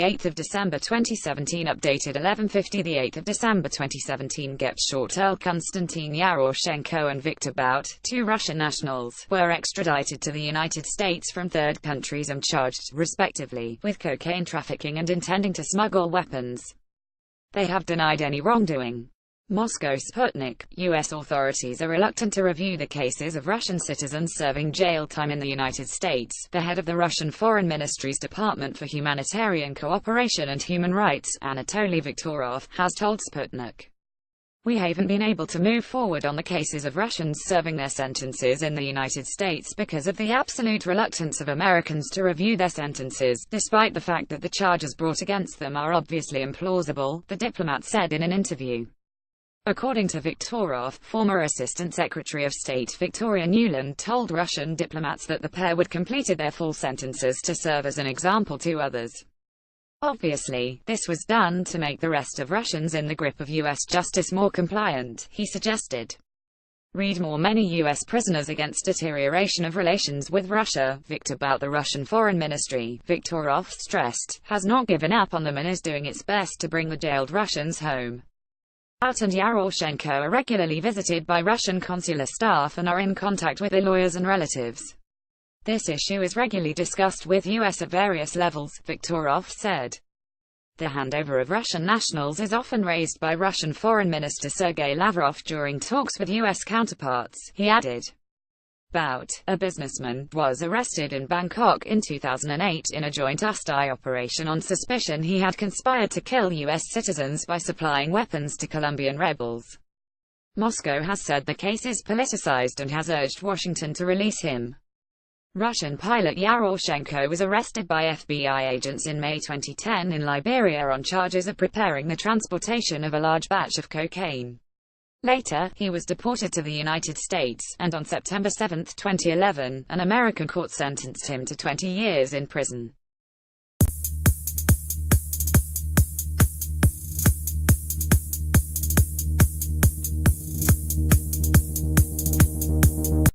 8th of December 2017 updated 11:50 the 8th of December 2017 Get short Konstantin Yaroshenko and Viktor Bout, two Russian nationals, were extradited to the United States from third countries and charged, respectively, with cocaine trafficking and intending to smuggle weapons. They have denied any wrongdoing. Moscow Sputnik. U.S. authorities are reluctant to review the cases of Russian citizens serving jail time in the United States, the head of the Russian Foreign Ministry's Department for Humanitarian Cooperation and Human Rights, Anatoly Viktorov, has told Sputnik. We haven't been able to move forward on the cases of Russians serving their sentences in the United States because of the absolute reluctance of Americans to review their sentences, despite the fact that the charges brought against them are obviously implausible, the diplomat said in an interview. According to Viktorov, former Assistant Secretary of State Victoria Nuland told Russian diplomats that the pair would completed their full sentences to serve as an example to others. Obviously, this was done to make the rest of Russians in the grip of U.S. justice more compliant, he suggested. Read more. Many U.S. prisoners against deterioration of relations with Russia. Viktor Bout. The Russian Foreign Ministry, Viktorov stressed, has not given up on them and is doing its best to bring the jailed Russians home. Bout and Yaroshenko are regularly visited by Russian consular staff and are in contact with their lawyers and relatives. This issue is regularly discussed with U.S. at various levels, Viktorov said. The handover of Russian nationals is often raised by Russian Foreign Minister Sergei Lavrov during talks with U.S. counterparts, he added. Bout, a businessman, was arrested in Bangkok in 2008 in a joint USTI operation on suspicion he had conspired to kill U.S. citizens by supplying weapons to Colombian rebels. Moscow has said the case is politicized and has urged Washington to release him. Russian pilot Yaroshenko was arrested by FBI agents in May 2010 in Liberia on charges of preparing the transportation of a large batch of cocaine. Later, he was deported to the United States, and on September 7, 2011, an American court sentenced him to 20 years in prison.